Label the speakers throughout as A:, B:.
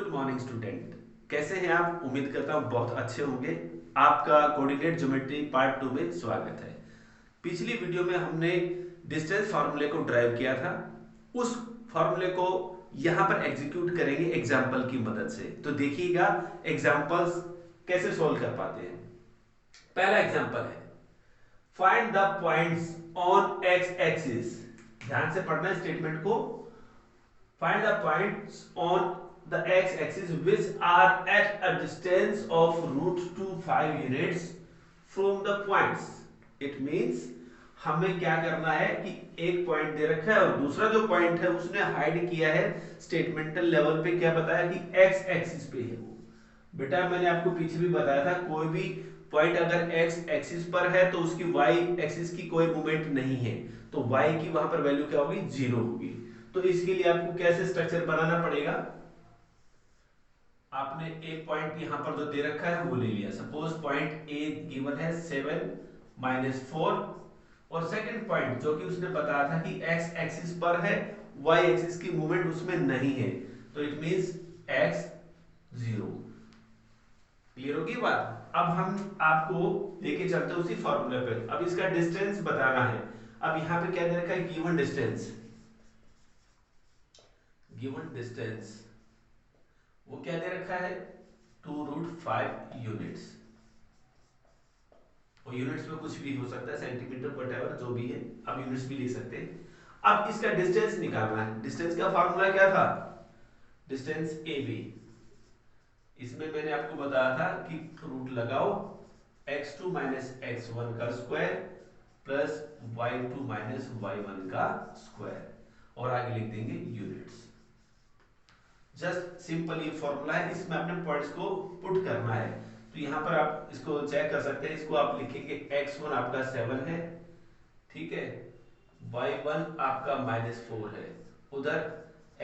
A: Good morning student. कैसे हैं आप? उम्मीद करता हूं बहुत अच्छे होंगे। आपका कोऑर्डिनेट ज्योमेट्री पार्ट 2 में स्वागत है। पिछली वीडियो में हमने डिस्टेंस फार्मूले को ड्राइव किया था। उस फार्मूले को यहां पर एग्जीक्यूट करेंगे एग्जाम्पल की मदद से। तो देखिएगा एग्जाम्पल्स कैसे सोल्व कर पाते हैं। पहला एग्जाम्पल है find the points on x axis. ध्यान से पढ़ना स्टेटमेंट को। Find the points on the x-axis which are at a distance of root 2 5 units from the points. It means हमें क्या करना है कि एक पॉइंट दे रखा है और दूसरा जो पॉइंट है उसने हाइड किया है स्टेटमेंटल लेवल पे। क्या बताया कि x एक्सिस पे है वो। बेटा मैंने आपको पीछे भी बताया था कोई भी पॉइंट अगर x एक्सिस पर है तो उसकी y एक्सिस की कोई मूवमेंट नहीं है, तो y की वहां पर वैल्यू क्या होगी? 0 होगी। तो इसके लिए आपको कैसे स्ट्रक्चर बनाना पड़ेगा? आपने एक पॉइंट यहां पर जो दे रखा है वो ले लिया। सपोज पॉइंट ए गिवन है 7 -4 और सेकंड पॉइंट जो कि उसने बताया था कि x एक्सिस पर है, y एक्सिस की मूवमेंट उसमें नहीं है, तो इट मींस x 0। क्लियर होगी बात? अब हम आपको लेके चलते हैं उसी फॉर्मूले पे। अब इसका डिस्टेंस बताना है। अब यहां पे क्या दे रखा है? Given distance. गिवन डिस्टेंस वो क्या दे रखा है? 2√5 यूनिट्स। और यूनिट्स में कुछ भी हो सकता है, सेंटीमीटर व्हाटएवर जो भी है, आप यूनिट्स भी ले सकते हैं। अब इसका डिस्टेंस निकालना है। डिस्टेंस का फार्मूला क्या था? Distance A B. इसमें मैंने आपको बताया था कि रूट लगाओ x2 - x1 का स्क्वायर प्लस y2 - y1 का स्क्वायर और आगे लिख देंगे यूनिट्स। जस्ट सिंपल ये फॉर्मूला है, इसमें अपने पॉइंट्स को पुट करना है। तो यहां पर आप इसको चेक कर सकते हैं। इसको आप लिखेंगे x1 आपका 7 है, ठीक है, y1 आपका -4 है, उधर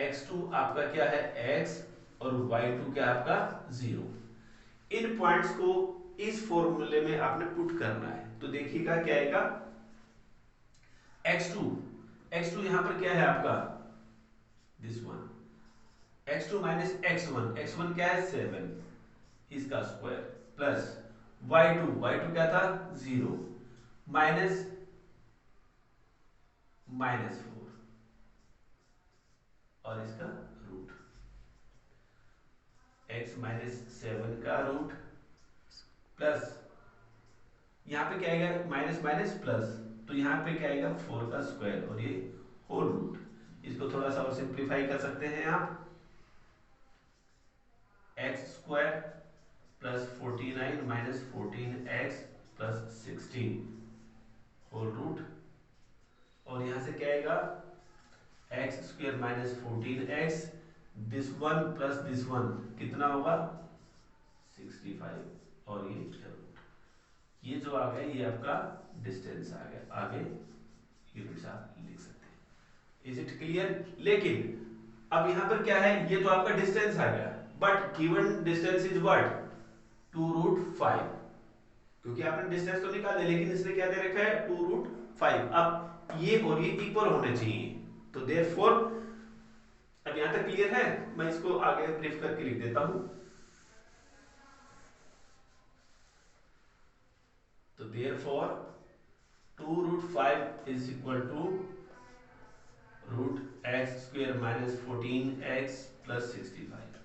A: x2 आपका क्या है? x और y2 क्या आपका 0। इन पॉइंट्स को इस फॉर्मूले में आपने पुट करना है। तो देखिएगा क्या आएगा? x2 x2 यहां पर क्या है आपका? This one. x2 - x1 x1 क्या है? 7, इसका स्क्वायर प्लस y2 क्या था? 0 माइनस -4 और इसका रूट x - 7 का रूट प्लस यहां पे क्या आएगा? माइनस माइनस प्लस, तो यहां पे क्या आएगा? 4 का स्क्वायर और ये होल रूट। इसको थोड़ा सा और सिंप्लीफाई कर सकते हैं आप। x square plus 49 minus 14x plus 16 whole root, और यहां से क्या आएगा? X square minus 14x, this one plus this one कितना होगा? 65 और ये रूट। ये जो आ गया ये आपका डिस्टेंस आ गया। आगे यूनिट्स आप लिख सकते हैं। Is it clear? लेकिन अब यहां पर क्या है? ये तो आपका डिस्टेंस आ गया, but given distance is what? 2√5। क्योंकि आपने डिस्टेंस तो निकाल दिया, लेकिन इसने क्या दे रखा है? 2√5। अब ये और ये इक्वल होने चाहिए, तो देयरफॉर अब यहां तक क्लियर है? मैं इसको आगे ब्रीफ करके लिख देता हूं। तो therefore 2√5 is equal to √x² minus 14x plus 65।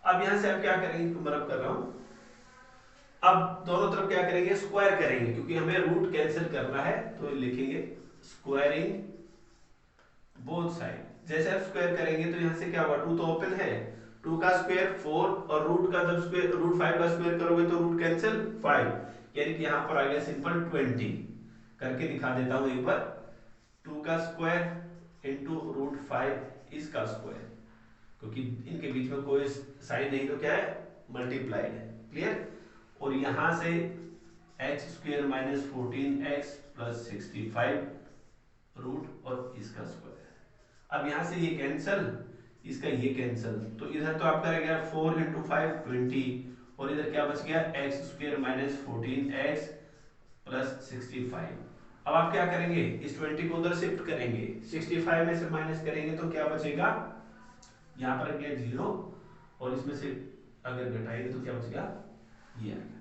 A: अब यहां से आप क्या करेंगे? इसको मैं कर रहा हूं। अब दोनों तरफ क्या करेंगे? स्क्वायर करेंगे, क्योंकि हमें रूट कैंसिल करना है। तो लिखेंगे स्क्वायरिंग बोथ साइड। जैसे आप स्क्वायर करेंगे तो यहां से क्या होगा? 2 तो ओपन है, 2 का स्क्वायर 4 और रूट का जब स्क्वायर √5 का स्क्वायर करोगे तो रूट कैंसिल 5, यानी कि यहां पर आ गया सिंपल 20। करके दिखा देता हूं एक बार। 2 का स्क्वायर इंटू √5 इसका स्क्वायर, क्योंकि इनके बीच में कोई साइन नहीं तो क्या है? मल्टीप्लाई है। क्लियर? और यहां से x² minus 14x plus 65 root और इसका स्क्वायर। अब यहां से ये कैंसल, इसका ये कैंसल, तो इधर तो आपका रह गया 4 इंटू 5 20 और इधर क्या बच गया? x² minus 14x plus 65। अब आप क्या करेंगे? इस 20 को उधर शिफ्ट करेंगे, 65 में से माइनस करेंगे तो क्या बचेगा? यहां पर गया 0 और इसमें से अगर घटाएंगे तो क्या बचेगा, ये आएगा।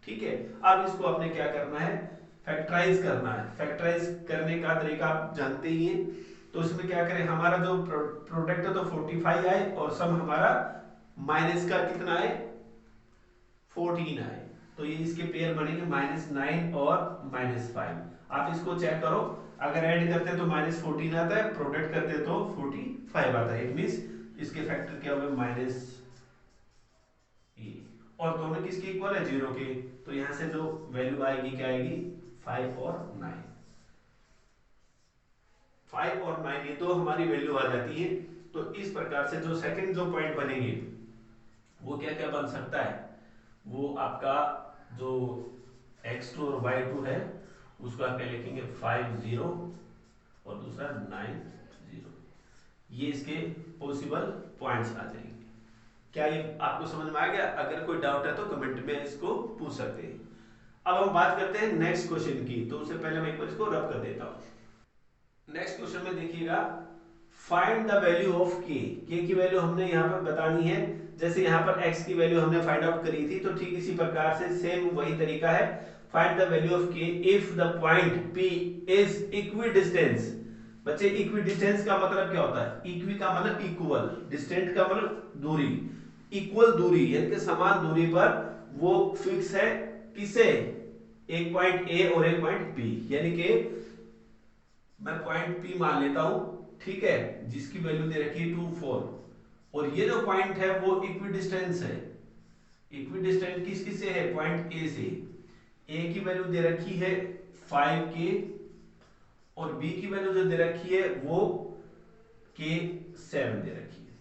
A: ठीक है, अब इसको आपने क्या करना है, फैक्टराइज करना है। फैक्टराइज करने का तरीका आप जानते ही हैं। तो इसमें क्या करें, हमारा जो प्रोडक्ट है तो 45 आए और सम हमारा माइनस का कितना है, 14 आए। तो ये इसके पेयर बनेंगे -9 और -5। आप इसको चेक करो, अगर ऐड करते हैं तो -14 आता है, प्रोडक्ट करते हैं तो 45 आता है। इट मींस इसके फैक्टर क्या होंगे, माइनस ए, और दोनों किसके इक्वल है, 0 के। तो यहां से जो वैल्यू आएगी क्या आएगी, 5 और 9। 5 और 9 ये तो हमारी वैल्यू आ जाती है। तो इस प्रकार से जो सेकंड जो पॉइंट बनेंगे वो क्या क्या बन सकता है, वो आपका जो x2 और y2 है उसको आप क्या लिखेंगे, 5 0 और दूसरा 9 0। ये इसके पॉसिबल पॉइंट्स आ जाएंगे। क्या ये आपको समझ में आ गया? अगर कोई डाउट है तो कमेंट में इसको पूछ सकते हैं। अब हम बात करते हैं नेक्स्ट क्वेश्चन की, तो उससे पहले मैं एक बार इसको रब कर देता हूं। नेक्स्ट क्वेश्चन में देखिएगा, find the value of k। k की वैल्यू हमने यहाँ पर बतानी है। जैसे यहाँ पर x की वैल्यू हमने फाइंड आउट करी थी, तो ठीक इसी प्रकार से सेम वही तरीका है। Find the value of k if the point p is equidistance. बच्चे इक्विडिस्टेंस का मतलब क्या होता है, इक्वी का मतलब इक्वल, डिस्टेंट का मतलब दूरी, इक्वल दूरी यानी कि समान दूरी पर वो फिक्स है किसे, एक पॉइंट ए और एक पॉइंट बी। यानी कि मैं पॉइंट पी मान लेता हूं, ठीक है, जिसकी वैल्यू दे रखी है 2 4, और ये जो पॉइंट है वो इक्विडिस्टेंस है। इक्विडिस्टेंस किस किस से है, पॉइंट ए से। ए की वैल्यू दे रखी है 5k और बी की वैल्यू जो दे रखी है वो k 7 दे रखी है।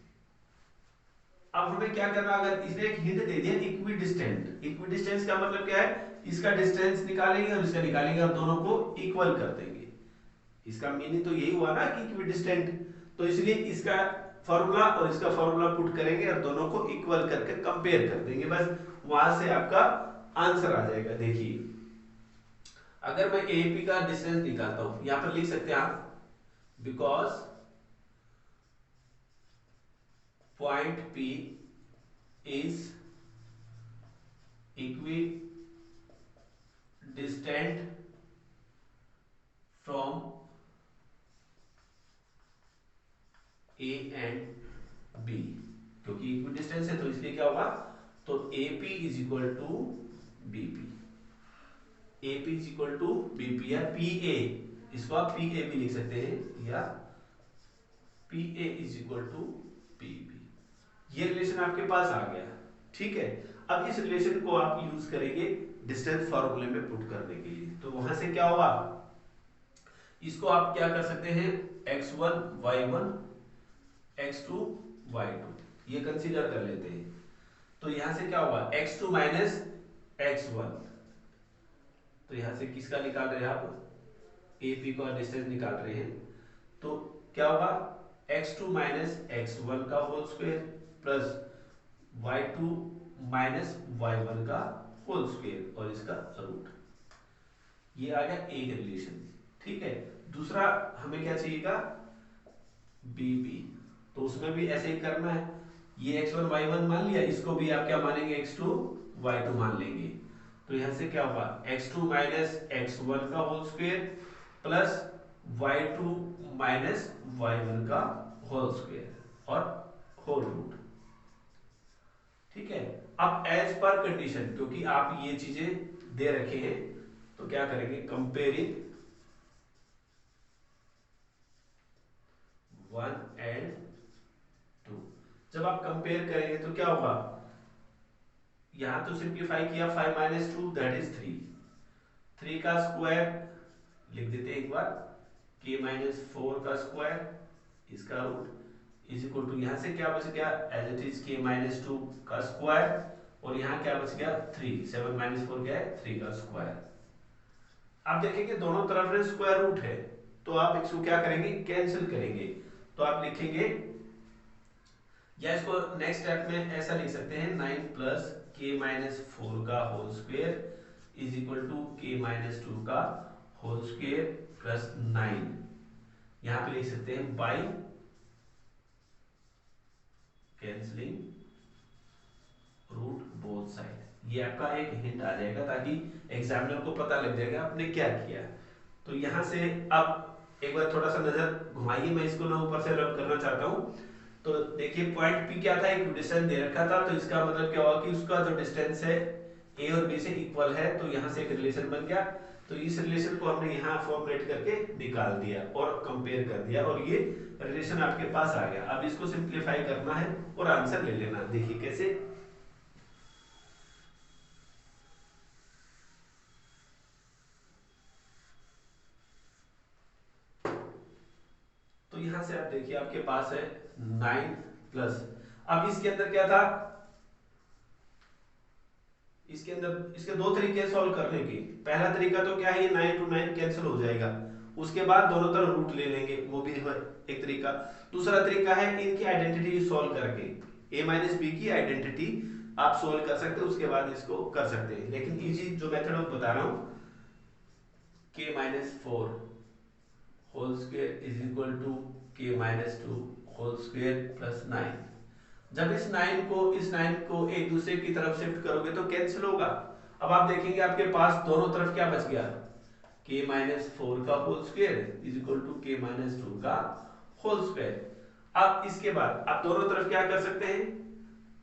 A: अब हमें क्या करना, अगर इसने एक हिंट दे दिया इक्विडिस्टेंट। इक्विडिस्टेंस का मतलब क्या है, इसका डिस्टेंस निकालेंगे और इसका निकालेंगे और दोनों को इक्वल कर देंगे। इसका मीनिंग तो यही हुआ ना कि इक्विडिस्टेंट। तो इसलिए इसका फॉर्मूला और इसका फॉर्मूला पुट करेंगे और दोनों को इक्वल करके कंपेयर कर देंगे, बस वहां से आपका आंसर आ जाएगा। देखिए, अगर मैं एपी का डिस्टेंस निकालता हूं, यहां पर लिख सकते हैं आप, because point p is equidistant from A and B। क्योंकि इक्विडिस्टेंस है तो इसलिए क्या होगा, तो AP is equal to BP. AP is equal to BP या PA, इसको आप PA भी लिख सकते हैं, या PA is equal to PB। ये रिलेशन आपके पास आ गया, ठीक है। अब इस रिलेशन को आप यूज करेंगे डिस्टेंस फॉर्मूले में पुट करने के लिए। तो वहां से क्या होगा, इसको आप क्या कर सकते हैं, x1 y1 x2 y2 ये कंसीडर कर लेते हैं। तो यहां से क्या होगा, x2 माइनस x1। तो यहां से किसका निकाल रहे हैं आप, AP का डिस्टेंस निकाल रहे हैं। तो क्या होगा, x2 माइनस x1 का whole square plus y2 minus y1 का होल स्क्वायर और इसका रूट। ये आ गया एक रिलेशन, ठीक है। दूसरा हमें क्या चाहिएगा, बीबी। तो उसमें भी ऐसे ही करना है, ये x1 y1 मान लिया, इसको भी आप क्या मानेंगे, x2 y2 मान लेंगे। तो यहां से क्या होगा, x2 माइनस x1 का whole square plus y2 minus y1 का होल स्क्वायर और होल रूट, ठीक है। अब एज पर कंडीशन, क्योंकि आप ये चीजें दे रखे हैं, तो क्या करेंगे, कंपेयरिंग 1 एंड 2। जब आप कंपेयर करेंगे तो क्या होगा, यहां तो सिंप्लीफाई किया, 5 माइनस 2 दैट इज 3। 3 का स्क्वायर लिख देते हैं एक बार, k माइनस 4 का स्क्वायर इसका रूट इज इक्वल टू, यहां से क्या बच गया, as it is k minus 2 का स्क्वायर, और यहां क्या बच गया 3, 7 माइनस 4 क्या है, 3 का स्क्वायर। आप देखेंगे दोनों तरफ में स्क्वायर रूट है, तो आप इसको क्या करेंगे, कैंसिल करेंगे। तो आप लिखेंगे, या इसको नेक्स्ट स्टेप में ऐसा लिख सकते हैं, 9 प्लस k माइनस 4 का whole square is equal to k minus 2 का होल स्क्वायर प्लस 9। यहां पे लिख सकते हैं बाई कैंसलिंग साइड। ये आपका एक हिंट आ जाएगा ताकि एग्जामिनर को पता लग जाएगा आपने क्या किया। तो यहाँ से अब एक बार थोड़ा सा नजर घुमाइए, मैं इसको ना ऊपर से रब करना चाहता हूँ। तो देखिए पॉइंट पी क्या था, एक डिस्टेंस दे रखा था, तो इसका मतलब क्या हुआ कि उसका जो डिस्टेंस है ए और बी से इक्वल है, तो यहाँ से एक रिलेशन बन गया। तो इस रिलेशन को हमने यहाँ फॉर्मुलेट करके निकाल दिया और कंपेयर कर दिया और ये रिलेशन आपके पास आ गया। अब इसको सिंप्लीफाई करना है और आंसर ले लेना। देखिए कैसे। तो यहां से आप देखिए आपके पास है 9 प्लस, अब इसके अंदर क्या था, इसके अंदर इसके दो तरीके हैं सॉल्व करने के। पहला तरीका तो क्या है, ये 9 टू 9 कैंसिल हो जाएगा, उसके बाद दोनों तरफ रूट ले लेंगे, वो भी है एक तरीका। दूसरा तरीका है इनकी आइडेंटिटी सॉल्व करके, a माइनस बी की आइडेंटिटी आप सोल्व कर सकते हो, उसके बाद इसको कर सकते हैं। लेकिन इजी जो मेथड मैं बता रहा हूं, k minus 4 whole square is equal to k minus 2 whole square plus 9। जब इस 9 को एक दूसरे की तरफ शिफ्ट करोगे तो कैंसिल होगा। अब आप देखेंगे आपके पास दोनों तरफ क्या बच गया, k माइनस 4 का whole square is equal to k minus 2 का होल स्क्वायर। अब इसके बाद आप दोनों तरफ क्या कर सकते हैं,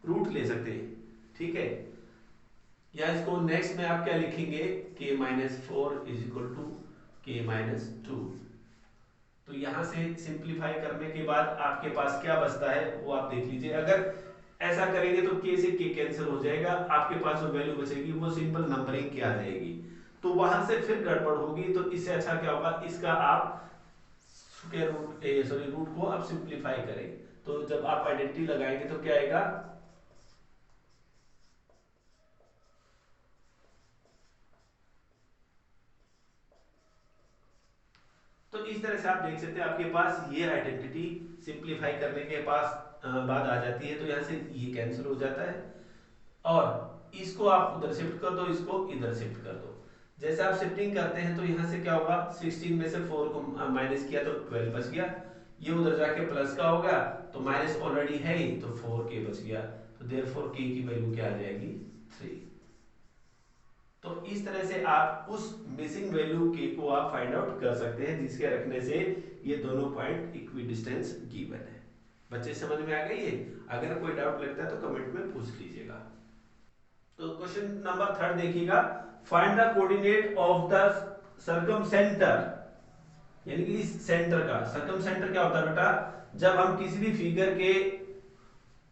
A: रूट ले सकते हैं, ठीक है। या इसको नेक्स्ट में आप क्या लिखेंगे, k minus 4 is equal to k minus 2। तो यहां से सिंप्लीफाई करने के बाद आपके पास क्या बचता है वो आप देख लीजिए। अगर ऐसा करेंगे तो k से k कैंसिल हो जाएगा, आपके पास जो वैल्यू बचेगी वो सिंपल नंबरिंग की आ जाएगी, तो वहां से फिर गड़बड़ होगी। तो इससे अच्छा क्या होगा, इसका आप स्क्वायर रूट सॉरी रूट को आप सिंप्लीफाई करें। तो जब आप आइडेंटिटी लगाएंगे तो क्या आएगा, तो इस तरह से आप देख सकते हैं आपके पास ये आइडेंटिटी सिंप्लीफाई करने के पास बाद आ जाती है। तो यहाँ से ये कैंसिल हो जाता है और इसको आप उधर शिफ्ट कर दो, इसको इधर शिफ्ट कर दो। जैसे आप शिफ्टिंग करते हैं तो यहाँ से क्या होगा, 16 में से 4 को माइनस किया तो 12 बच गया, ये उधर जाके प्लस का होगा, तो माइनस ऑलरेडी है ही तो 4k बच गया, तो देयरफॉर k की वैल्यू क्या आ जाएगी 3। तो इस तरह से आप उस मिसिंग वैल्यू k को आप फाइंड आउट कर सकते हैं, जिसके रखने से ये दोनों पॉइंट इक्वी डिस्टेंस गिवन है। बच्चे समझ में आ गई है? अगर कोई डाउट लगता है तो कमेंट में पूछ लीजिएगा। तो क्वेश्चन नंबर 3 देखिएगा, find the coordinate of the circum centre, यानी कि इस सेंटर का। सर्कम सेंटर क्या होता है बेटा, जब हम किसी भी फिगर के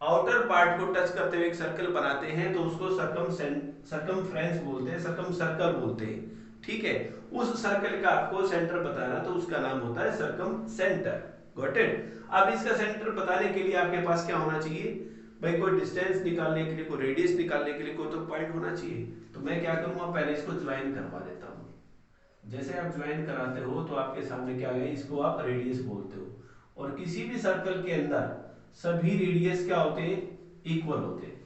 A: आउटर पार्ट को टच करते हुए एक सर्कल बनाते हैं तो उसको सर्कमफ्रेंस बोलते हैं, सर्कम सर्कल बोलते हैं, ठीक है। उस सर्कल का आपको सेंटर बताना, तो उसका नाम होता है सर्कम सेंटर। Got it. अब इसका सेंटर बताने के लिए आपके पास क्या होना चाहिए भाई, कोई डिस्टेंस निकालने के लिए, कोई रेडियस निकालने के लिए कोई तो पॉइंट होना चाहिए। तो मैं क्या करूंगा, पहले इसको ज्वाइन करवा देता हूँ। जैसे आप ज्वाइन कराते हो तो आपके सामने क्या है, इसको आप रेडियस बोलते हो। और किसी भी सर्कल के अंदर सभी रेडियस क्या होते हैं, इक्वल होते हैं।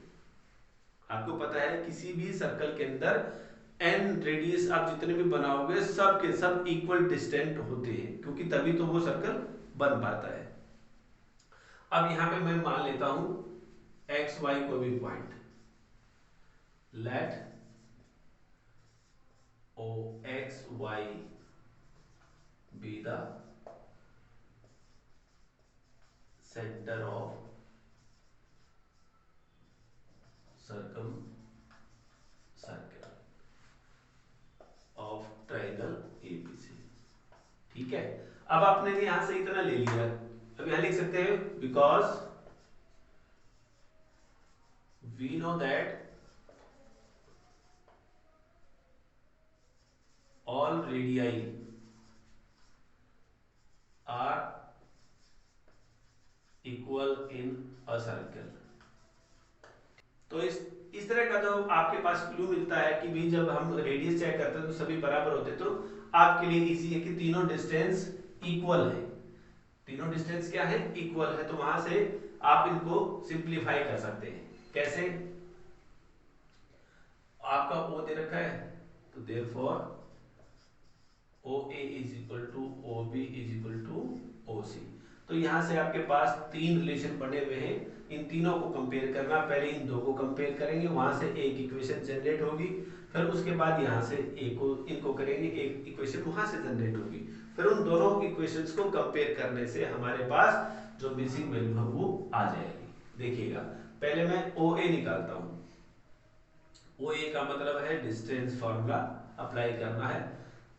A: आपको पता है किसी भी सर्कल के अंदर एन रेडियस आप जितने भी बनाओगे सब के सब इक्वल डिस्टेंट होते हैं, क्योंकि तभी तो वो सर्कल बन पाता है। अब यहां पे मैं मान लेता हूं एक्स वाई को भी point, let O x y be the centre of circumcircle of triangle ABC, ठीक है। अब आपने यहां से इतना ले लिया, अब यहां लिख सकते हैं because we know that all radii are equal in a circle। तो इस तरह का जो आपके पास क्लू मिलता है कि भी जब हम रेडियस चेक करते हैं तो सभी बराबर होते हैं, तो आपके लिए इजी है कि तीनों डिस्टेंस इक्वल है। तीनों डिस्टेंस क्या है, इक्वल है। तो वहां से आप इनको सिंप्लीफाई कर सकते हैं। कैसे, आपका ओ दे रखा है तो therefore O A is equal to O B is equal to O C. तो यहाँ से आपके पास तीन रिलेशन बने हुए हैं, इन तीनों को कंपेयर करना। पहले इन दो को कंपेयर करेंगे, वहां से एक इक्वेशन जनरेट होगी, फिर उसके बाद यहाँ से एक को इनको करेंगे, एक इक्वेशन वहां से जनरेट होगी, फिर उन दोनों इक्वेशंस को कंपेयर करने से हमारे पास जो मिसिंग वैल्यू है वो आ जाएगी। देखिएगा, पहले मैं OA निकालता हूँ। OA का मतलब है डिस्टेंस फॉर्मूला अप्लाई करना है।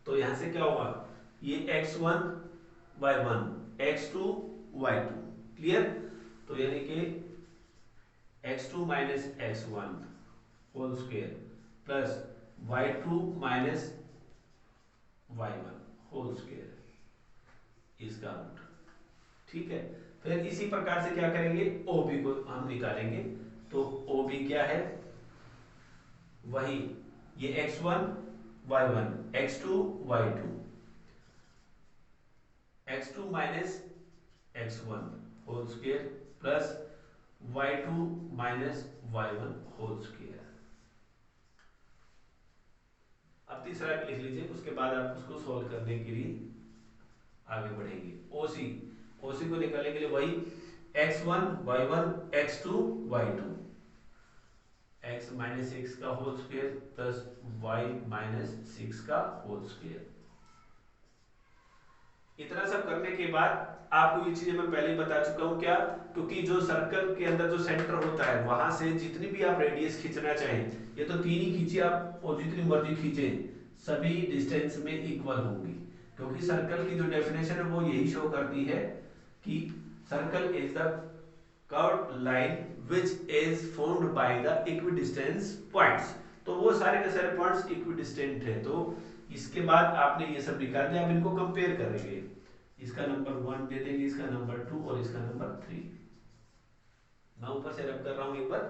A: तो यहां से क्या होगा, ये x1 y1 x2 y2, clear. तो यानी कि x2 minus x1 whole square plus y2 minus y1 whole square इसका रूट, ठीक है। फिर इसी प्रकार से क्या करेंगे, OB को हम निकालेंगे। तो OB क्या है, वही ये x1 y1 x2 y2 x2 minus x1 whole square plus y2 minus y1 whole square. अब तीसरा भी लिख लीजिए, उसके बाद आप उसको सॉल्व करने के लिए आगे बढ़ेंगे। OC को निकालने के लिए वही x1 y1 x2 y2 x minus 6 का whole square plus y minus 6 का होल स्क्वायर। इतना सब करने के बाद आपको ये चीजें मैं पहले ही बता चुका हूं, क्या, क्योंकि जो सर्कल के अंदर जो सेंटर होता है वहां से जितनी भी आप रेडियस खींचना चाहें, ये तो तीन ही खींचिए आप और जितनी मर्जी खींचे, सभी डिस्टेंस में इक्वल होंगी, क्योंकि सर्कल की जो डेफिनेशन है वो यही शो करती है कि circle is the curved line which is formed by the equidistance points. तो वो सारे के सारे पॉइंट्स इक्विडिस्टेंट है। तो इसके बाद आपने ये सब निकाल दिया, अब इनको कंपेयर करेंगे, इसका नंबर 1 दे देंगे, इसका नंबर 2 और इसका नंबर 3। मैं ऊपर से रब कर रहा हूं एक बार,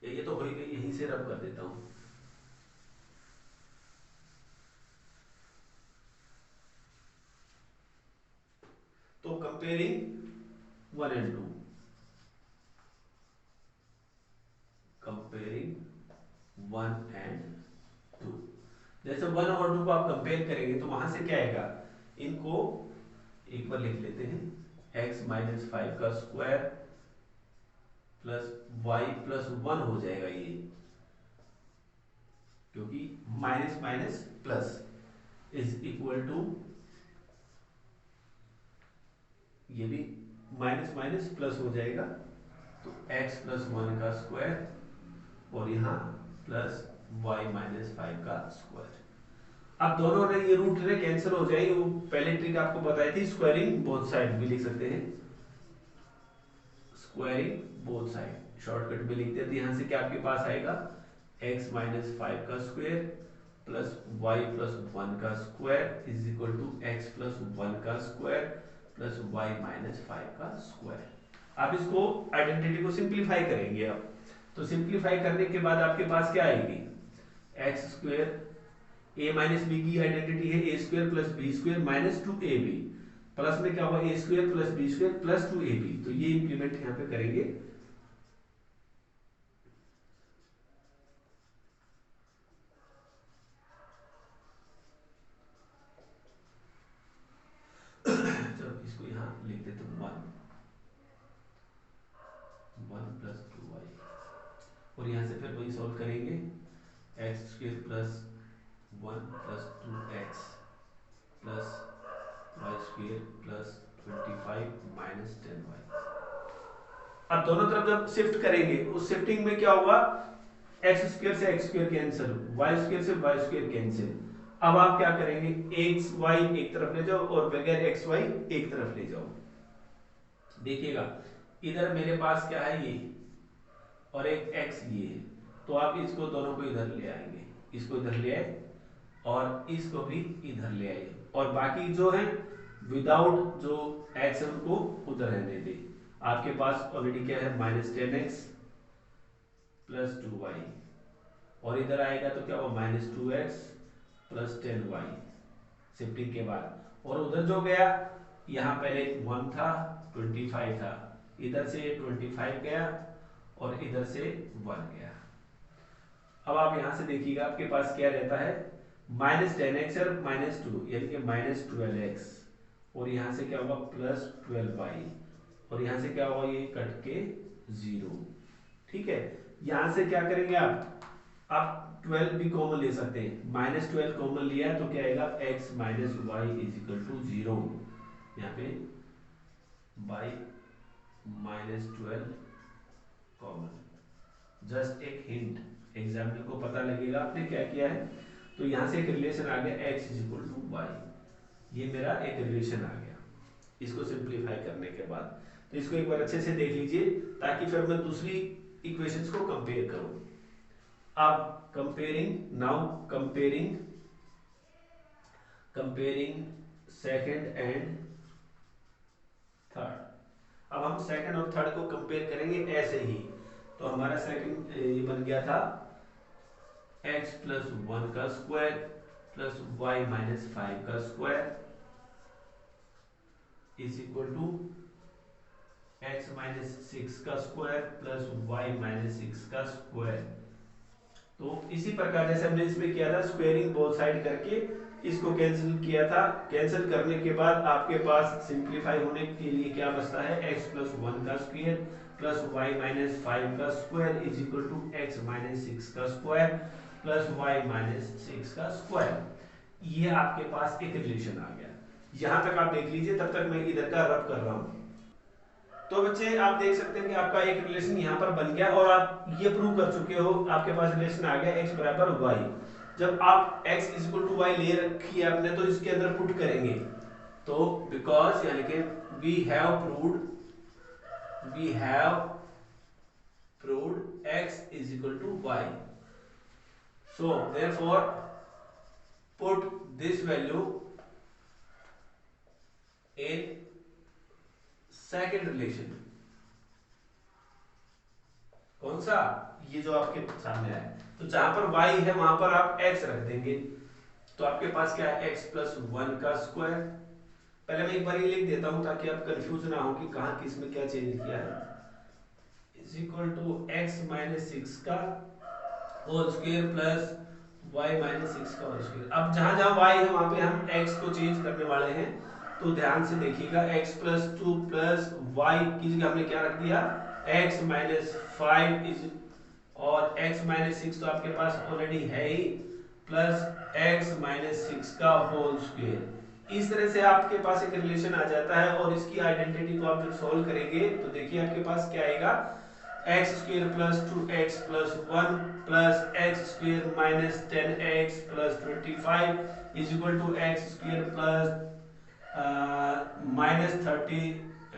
A: ये तो हो ही गई, यहीं से रब कर देता हूं। तो कंपेयरिंग 1 एंड 2, कंपेयरिंग 1 एंड 2, जैसे 1 और 2 को आप कंपेयर करेंगे तो वहां से क्या आएगा, इनको एक बार लिख लेते हैं, x माइनस 5 का स्क्वायर प्लस y प्लस 1 हो जाएगा ये, क्योंकि minus minus plus is equal to, ये भी माइनस माइनस प्लस हो जाएगा, तो x प्लस 1 का स्क्वायर और यहाँ प्लस y माइनस 5 का स्क्वायर। अब दोनों ने ये रूट ने कैंसिल हो जाएगी, वो पहले ट्रिक आपको बताई थी, स्क्वायरिंग बोथ साइड भी लिख सकते हैं, स्क्वायरिंग बोथ साइड शॉर्टकट में लिख देते। यहां से क्या आपके पास आएगा, x माइनस 5 का स्क्वायर प्लस y प्लस 1 का square is equal to x plus 1 का स्क्वायर प्लस y माइनस 5 का स्क्वायर। आप इसको आइडेंटिटी को सिंप्लीफाई करेंगे अब, तो सिंप्लीफाई करने के बाद आपके पास क्या आएगी, x square, a minus b की आइडेंटिटी है a square plus b square minus 2ab, plus में क्या हुआ a square plus b square plus 2ab, तो ये इंप्लीमेंट यहां पे करेंगे। जब इसको यहां लिख देते हैं 1 प्लस 2y, और यहां से फिर वही सॉल्व करेंगे, x square plus 1 plus 2x plus y square plus 25 minus 10y। अब दोनों तरफ जब शिफ्ट करेंगे, उस शिफ्टिंग में क्या होगा, एक्स स्क्वायर से x square cancel, y square से वाई स्क्वायर कैंसिल। अब आप क्या करेंगे, एक्स वाई एक तरफ ले जाओ और बगैर एक्स वाई एक तरफ ले जाओ। देखिएगा, इधर मेरे पास क्या है ये, और एक एक्स ये है, तो आप इसको दोनों को इधर ले आएंगे, इसको इधर ले आए और इसको भी इधर ले आए, और बाकी जो है विदाउट जो एक्स है उनको उधर रहने दे। आपके पास ऑलरेडी क्या है, माइनस 10x प्लस 2y, और इधर आएगा तो क्या होगा, minus 2x plus 10y shifting के बाद, और उधर जो गया, यहाँ पहले 1 था 25 था, इधर से 25 गया और इधर से 1 गया। अब आप यहां से देखिएगा, आपके पास क्या रहता है, माइनस 10x और माइनस 2, यानी कि माइनस 12x और यहाँ से क्या होगा प्लस 12y, और यहाँ से क्या होगा ये कट के 0। ठीक है, यहाँ से क्या करेंगे आप 12 भी कॉमन ले सकते हैं, -12 कॉमन लिया तो क्या आएगा x minus y is equal to 0। यहाँ पे y -12 कॉमन, जस्ट एक हिंट, एग्जाम्पल को पता लगेगा आपने क्या किया है। तो यहाँ से एक रिलेशन आ गया x is equal to y, ये मेरा एक रिलेशन आ गया इसको सिंप्लीफाई करने के बाद। तो इसको एक बार अच्छे से देख लीजिए ताकि फिर मैं दूसरी इक्वेशंस को कंपेयर करूं। अब कंपेयरिंग सेकंड एंड थर्ड। अब हम सेकंड और थर्ड को कंपेयर करेंगे ऐसे ही। तो हमारा सेकंड ये बन गया था x प्लस 1 का स्क्वायर प्लस y माइनस 5 का square is equal to x minus 6 का स्क्वायर प्लस y माइनस 6 का स्क्वायर। तो इसी प्रकार जैसे हमने इसमें किया था स्क्वायरिंग बोथ साइड करके इसको कैंसिल किया था। कैंसिल करने के बाद आपके पास सिंप्लीफाई होने के लिए क्या बचता है x प्लस 1 का स्क्वायर प्लस y माइनस 5 का square is equal to x minus 6 का स्क्वायर प्लस y माइनस 6 का स्क्वायर। ये आपके पास एक रिलेशन आ गया। यहां तक आप देख लीजिए, तब तक मैं इधर का रब कर रहा हूं। तो बच्चे आप देख सकते हैं कि आपका एक रिलेशन यहाँ पर बन गया और आप ये प्रूव कर चुके हो, आपके पास रिलेशन आ गया x बराबर y। जब आप x is equal to y ले रखी है आपने तो इसके अंदर पुट करेंगे, तो बिकॉज यानी कि we have proved x is equal to y, so therefore put this value in second relation. कौन सा? ये जो आपके सामने है। तो जहां पर y है वहां पर आप x रख देंगे, तो आपके पास क्या है x प्लस 1 का स्क्वायर। पहले मैं एक बार ये लिख देता हूं ताकि आप कंफ्यूज ना हो कि कहां किस में क्या चेंज किया है। Is equal to x minus 6 का whole square plus y minus 6 का होल स्क्वायर। अब जहां जहां y है वहां पे हम x को चेंज करने वाले हैं, तो ध्यान से देखिएगा। x प्लस 2 प्लस y की जगह हमने क्या रख दिया x माइनस 5 इज, और x माइनस 6 तो आपके पास ऑलरेडी है ही, प्लस x माइनस 6 का होल स्क्वायर। इस तरह से आपके पास एक रिलेशन आ जाता है और इसकी आइडेंटिटी को आप जब सॉल्व करेंगे तो देखिए आपके पास क्या आएगा x square plus 2x plus 1 plus x square minus 10x plus 25 is equal to x square plus minus 30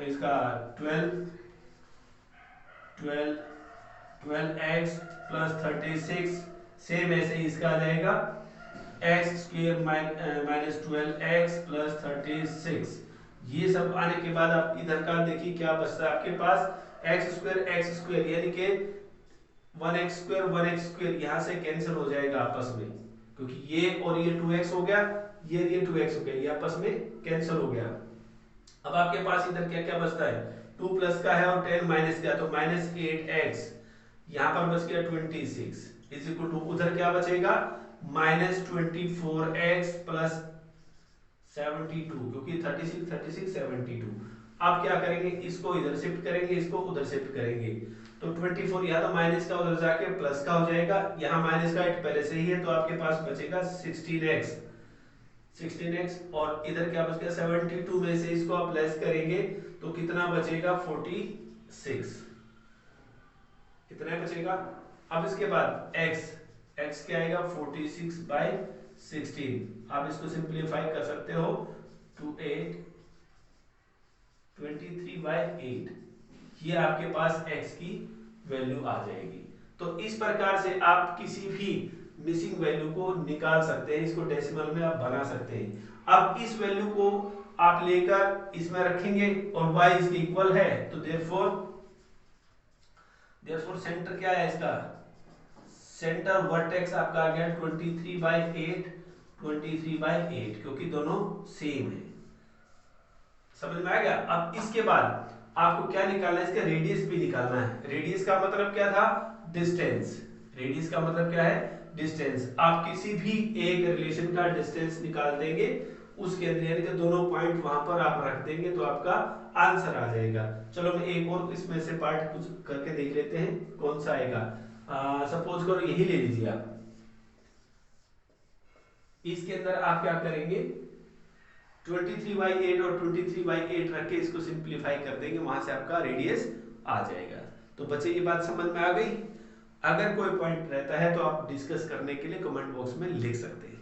A: इसका 12x प्लस 36। सेम ऐसे ही इसका आ जाएगा x square minus 12x plus 36। ये सब आने के बाद आप इधर का देखिए क्या बचता है आपके पास x स्क्वायर यानी कि 1x स्क्वायर यहाँ से कैंसिल हो जाएगा आपस में, क्योंकि ये और ये 2x हो गया, ये 2x हो गया, ये आपस में कैंसिल हो गया। अब आपके पास इधर क्या क्या बचता है 2 प्लस का है और 10 माइनस का, तो माइनस 8x, यहाँ पर बच गया 26 इज इक्वल टू उधर क्या बचेगा माइनस 24x प्लस 72, क्योंकि 36 72। आप क्या करेंगे इसको इधर शिफ्ट करेंगे, इसको उधर शिफ्ट करेंगे, तो 24 यहाँ तो माइनस का उधर जाके प्लस का हो जाएगा, यहाँ माइनस का पहले से ही है, तो आपके पास बचेगा 16x और इधर क्या बच गया 72 में से इसको आप लेस करेंगे तो कितना बचेगा 46, कितना बचेगा। अब इसके बाद x क्या आएगा 46/16। आप इसको सिंपलीफाई कर सकते हो 23/8, ये आपके पास x की वैल्यू आ जाएगी। तो इस प्रकार से आप किसी भी मिसिंग वैल्यू को निकाल सकते हैं, इसको डेसिमल में आप बना सकते हैं। अब इस वैल्यू को आप लेकर इसमें रखेंगे और y इसके इक्वल है, तो देयरफॉर सेंटर क्या है इसका, सेंटर वर्टेक्स आपका आ गया 23/8, क्योंकि दोनों सेम है। समझ में आ गया। अब इसके बाद आपको क्या निकालना है, इसका रेडियस भी निकालना है। रेडियस का मतलब क्या था डिस्टेंस, रेडियस का मतलब क्या है डिस्टेंस। आप किसी भी एक रिलेशन का डिस्टेंस निकाल देंगे, उसके अंदर, यानी कि दोनों पॉइंट वहां पर आप रख देंगे तो आपका आंसर आ जाएगा। चलो मैं एक और इसमें से पार्ट कुछ करके देख लेते हैं कौन सा आएगा। सपोज करो यही ले लीजिए आप। इसके अंदर आप क्या करेंगे, 23/8 और 23/8 रख के इसको सिंप्लीफाई कर देंगे, वहां से आपका रेडियस आ जाएगा। तो बच्चे ये बात समझ में आ गई। अगर कोई पॉइंट रहता है तो आप डिस्कस करने के लिए कमेंट बॉक्स में लिख सकते हैं।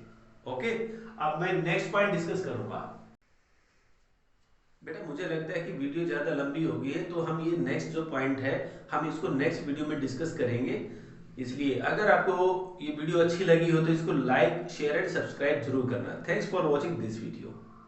A: ओके, अब मैं नेक्स्ट पॉइंट डिस्कस करूंगा। बेटा मुझे लगता है कि वीडियो ज़्यादा लंबी हो गई है, तो हम ये नेक्स्ट जो पॉइंट है हम इसको नेक्स्ट वीडियो में डिस्कस करेंगे। इसलिए अगर आपको ये वीडियो अच्छी लगी हो तो इसको लाइक शेयर एंड सब्सक्राइब जरूर करना। Thanks for watching this video.